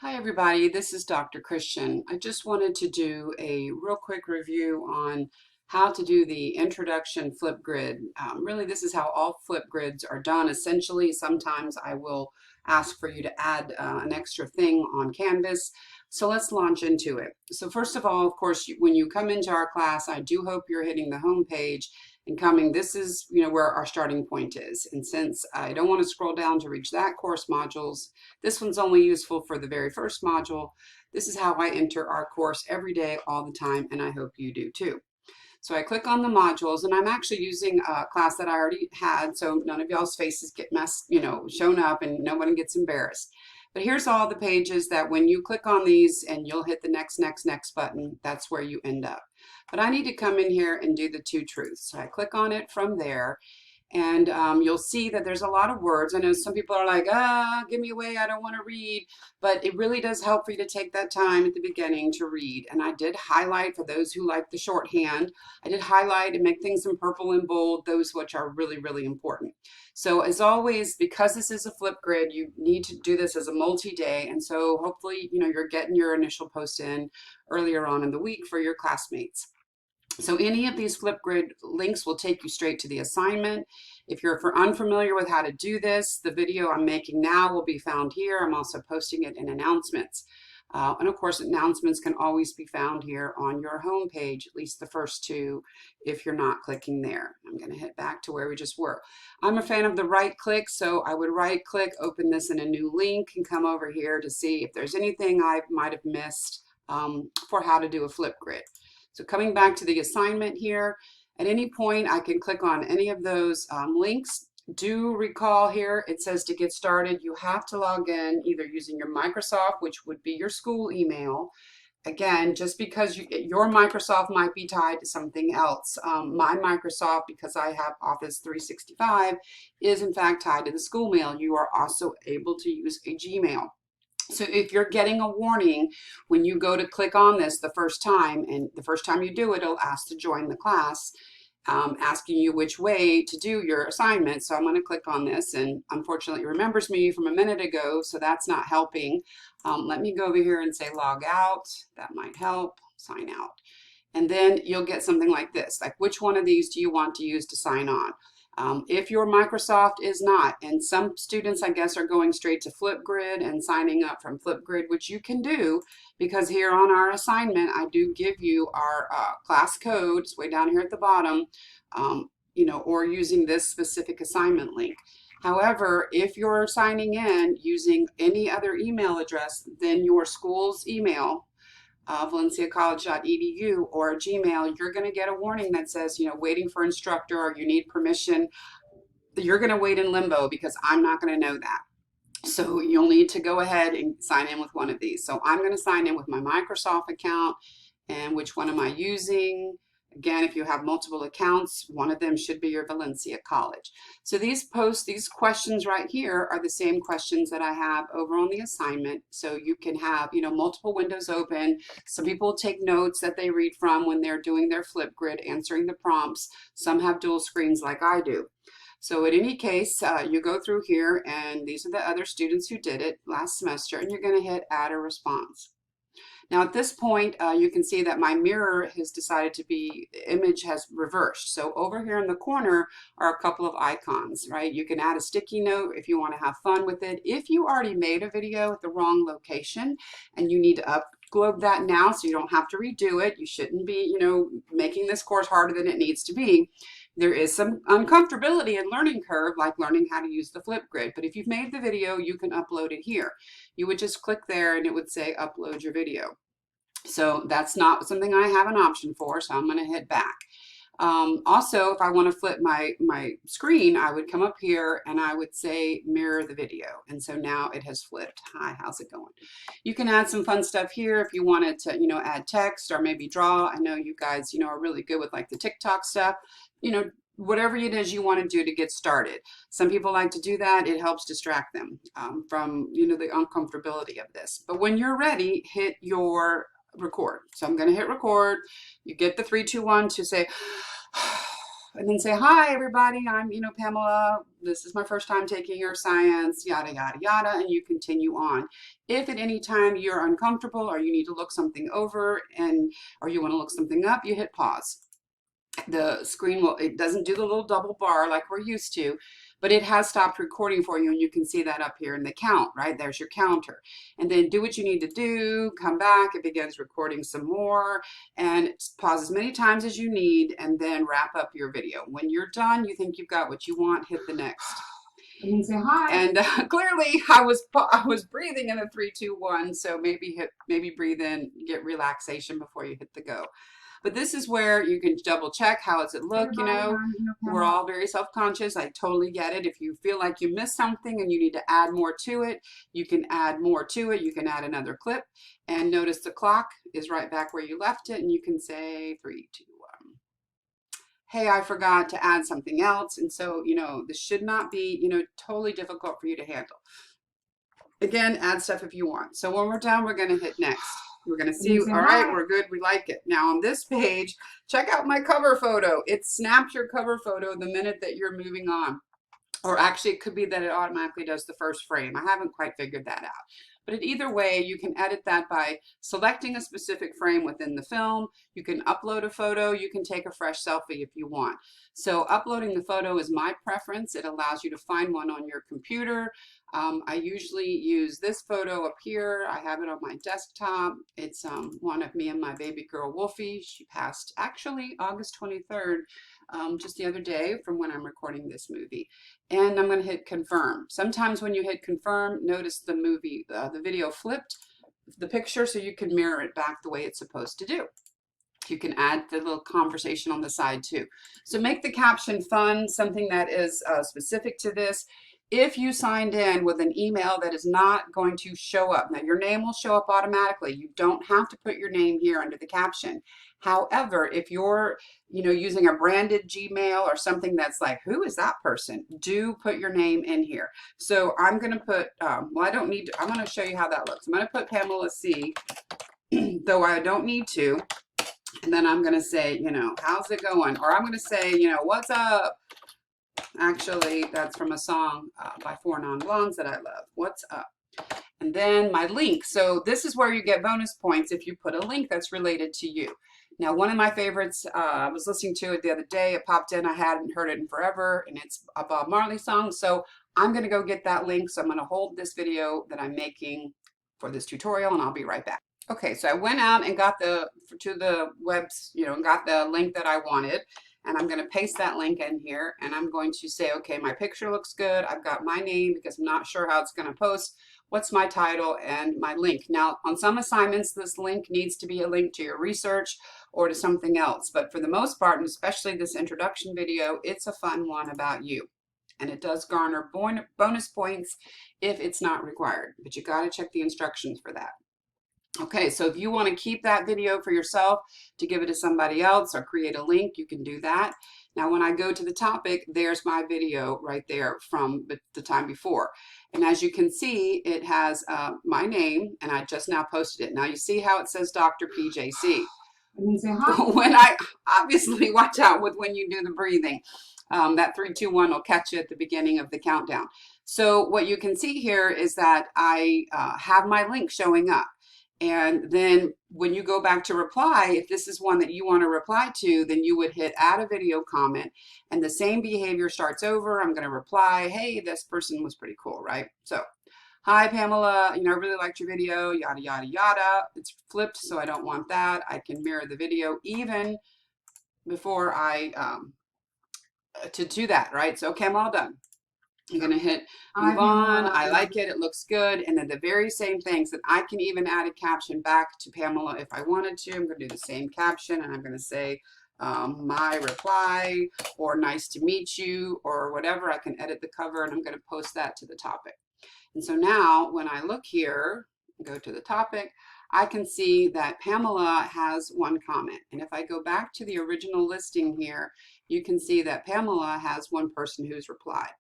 Hi everybody, this is Dr. Christian. I just wanted to do a real quick review on how to do the introduction Flipgrid. Really, this is how all Flipgrids are done. Essentially, sometimes I will ask for you to add an extra thing on Canvas. So let's launch into it. So first of all, of course, when you come into our class, I do hope you're hitting the home page and coming. This is where our starting point is. And since I don't want to scroll down to reach that course modules, this one's only useful for the very first module. This is how I enter our course every day, all the time, and I hope you do too. So I click on the modules, and I'm actually using a class that I already had, so none of y'all's faces get shown up and nobody gets embarrassed. But here's all the pages that when you click on these and you'll hit the next button, that's where you end up. But I need to come in here and do the two truths. So I click on it from there, and you'll see that there's a lot of words. I know some people are like, give me away, I don't want to read. But it really does help for you to take that time at the beginning to read. And I did highlight, for those who like the shorthand, I did highlight and make things in purple and bold, those which are really, really important. So as always, because this is a Flipgrid, you need to do this as a multi-day. And so hopefully, you're getting your initial post in earlier on in the week for your classmates. So any of these Flipgrid links will take you straight to the assignment. If you're unfamiliar with how to do this, the video I'm making now will be found here. I'm also posting it in announcements. And of course, announcements can always be found here on your home page, at least the first two, if you're not clicking there. I'm going to hit back to where we just were. I'm a fan of the right click, so I would right click, open this in a new link, and come over here to see if there's anything I might have missed for how to do a Flipgrid. So coming back to the assignment here, at any point I can click on any of those links. Do recall here, it says to get started, you have to log in either using your Microsoft, which would be your school email. Again, just because your Microsoft might be tied to something else. My Microsoft, because I have Office 365, is in fact tied to the school mail. You are also able to use a Gmail. So if you're getting a warning when you go to click on this the first time, and the first time you do it, it'll ask to join the class, asking you which way to do your assignment. So I'm going to click on this, and unfortunately it remembers me from a minute ago, so that's not helping. Let me go over here and say log out. That might help. Sign out. And then you'll get something like this, like which one of these do you want to use to sign on? If your Microsoft is not, and some students, I guess, are going straight to Flipgrid and signing up from Flipgrid, which you can do, because here on our assignment, I do give you our class code. It's way down here at the bottom, or using this specific assignment link. However, if you're signing in using any other email address than your school's email, valenciacollege.edu or Gmail, you're going to get a warning that says, waiting for instructor, or you need permission. You're going to wait in limbo because I'm not going to know that. So you'll need to go ahead and sign in with one of these. So I'm going to sign in with my Microsoft account. And which one am I using? Again, if you have multiple accounts, one of them should be your Valencia College. So these questions right here are the same questions that I have over on the assignment. So you can have, multiple windows open. Some people take notes that they read from when they're doing their Flipgrid, answering the prompts. Some have dual screens like I do. So in any case, you go through here, and these are the other students who did it last semester, and you're going to hit add a response. Now at this point, you can see that my mirror has decided to be, image has reversed. So over here in the corner are a couple of icons, right? You can add a sticky note if you want to have fun with it. If you already made a video at the wrong location and you need to upload that now so you don't have to redo it, you shouldn't be, making this course harder than it needs to be. There is some uncomfortability and learning curve, like learning how to use the Flipgrid. But if you've made the video, you can upload it here. You would just click there and it would say upload your video. So that's not something I have an option for, so I'm going to hit back. Also, if I want to flip my screen, I would come up here and I would say mirror the video. And so now it has flipped. Hi, how's it going? You can add some fun stuff here if you wanted to, add text or maybe draw. I know you guys, are really good with like the TikTok stuff. Whatever it is you want to do to get started. Some people like to do that. It helps distract them from, the uncomfortability of this. But when you're ready, hit your record. So I'm going to hit record. You get the 3, 2, 1 to say, and then say, hi, everybody, I'm, Pamela. This is my first time taking your science, yada, yada, yada, and you continue on. If at any time you're uncomfortable or you need to look something over or you want to look something up, you hit pause. The screen it doesn't do the little double bar like we're used to, but it has stopped recording for you, and you can see that up here in the count, right? There's your counter. And then do what you need to do, come back, it begins recording some more, and pause as many times as you need, and then wrap up your video. When you're done, you think you've got what you want, hit the next. And then say hi. And clearly I was breathing in a 3, 2, 1, so maybe breathe in, get relaxation before you hit the go. But this is where you can double check how does it look, we're all very self-conscious. I totally get it. If you feel like you missed something and you need to add more to it, you can add more to it. You can add another clip, and notice the clock is right back where you left it, and you can say 3, 2, 1. Hey, I forgot to add something else. And so, this should not be, totally difficult for you to handle. Again, add stuff if you want. So when we're done, we're going to hit next. We're going to see, all right, we're good, we like it. Now on this page, check out my cover photo. It snaps your cover photo the minute that you're moving on. Or actually, it could be that it automatically does the first frame. I haven't quite figured that out. But either way, you can edit that by selecting a specific frame within the film. You can upload a photo. You can take a fresh selfie if you want. So uploading the photo is my preference. It allows you to find one on your computer. I usually use this photo up here. I have it on my desktop. It's one of me and my baby girl Wolfie. She passed actually August 23rd, just the other day from when I'm recording this movie. And I'm going to hit confirm. Sometimes when you hit confirm, notice the video flipped the picture so you can mirror it back the way it's supposed to do. You can add the little conversation on the side too. So make the caption fun, something that is specific to this. If you signed in with an email that is not going to show up, now your name will show up automatically. You don't have to put your name here under the caption. However, if you're using a branded Gmail or something that's like, who is that person? Do put your name in here. So I'm going to put, well, I don't need to, I'm going to show you how that looks. I'm going to put Pamela C, though I don't need to. And then I'm going to say, how's it going? Or I'm going to say, what's up? Actually, that's from a song by 4 Non-Blondes that I love. What's up? And then my link. So this is where you get bonus points if you put a link that's related to you. Now, one of my favorites, I was listening to it the other day. It popped in. I hadn't heard it in forever, and it's a Bob Marley song. So I'm going to go get that link. So I'm going to hold this video that I'm making for this tutorial, and I'll be right back. Okay, so I went out and got to the webs, and got the link that I wanted. And I'm going to paste that link in here, and I'm going to say, okay, my picture looks good. I've got my name because I'm not sure how it's going to post. What's my title and my link? Now, on some assignments, this link needs to be a link to your research or to something else. But for the most part, and especially this introduction video, it's a fun one about you. And it does garner bonus points if it's not required. But you got to check the instructions for that. Okay, so if you want to keep that video for yourself to give it to somebody else or create a link, you can do that. Now, when I go to the topic, there's my video right there from the time before. And as you can see, it has my name, and I just now posted it. Now, you see how it says Dr. PJC. And then say hi. When I obviously watch out with when you do the breathing. That 3, 2, 1 will catch you at the beginning of the countdown. So what you can see here is that I have my link showing up. And then when you go back to reply, if this is one that you want to reply to, then you would hit add a video comment, and the same behavior starts over. I'm going to reply, hey, this person was pretty cool, right? So, hi, Pamela, I really liked your video, yada, yada, yada. It's flipped, so I don't want that. I can mirror the video even before I, to do that, right? So, okay, I'm all done. I'm going to hit move on. I like it. It looks good. And then the very same things that I can even add a caption back to Pamela if I wanted to. I'm going to do the same caption, and I'm going to say my reply or nice to meet you or whatever. I can edit the cover, and I'm going to post that to the topic. And so now when I look here, go to the topic, I can see that Pamela has one comment. And if I go back to the original listing here, you can see that Pamela has one person who's replied.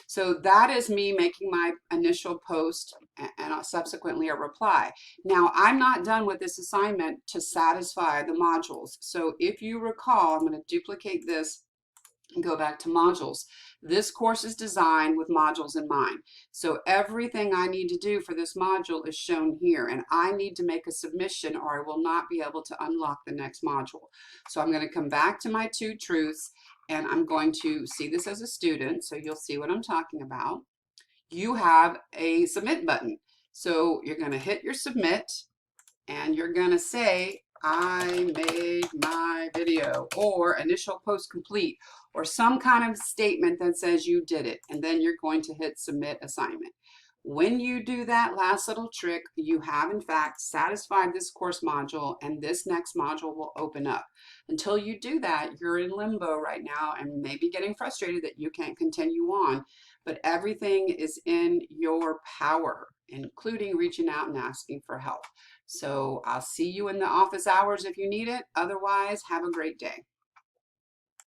So that is me making my initial post and subsequently a reply. Now, I'm not done with this assignment to satisfy the modules. So if you recall, I'm going to duplicate this Go back to modules. This course is designed with modules in mind. So everything I need to do for this module is shown here, and I need to make a submission or I will not be able to unlock the next module. So I'm going to come back to my two truths, and I'm going to see this as a student, so you'll see what I'm talking about. You have a submit button. So you're going to hit your submit, and you're going to say, I made my video, or initial post complete, or some kind of statement that says you did it, and then you're going to hit submit assignment. When you do that last little trick, you have in fact satisfied this course module, and this next module will open up. Until you do that, you're in limbo right now and maybe getting frustrated that you can't continue on, but everything is in your power, including reaching out and asking for help. So I'll see you in the office hours if you need it. Otherwise, have a great day.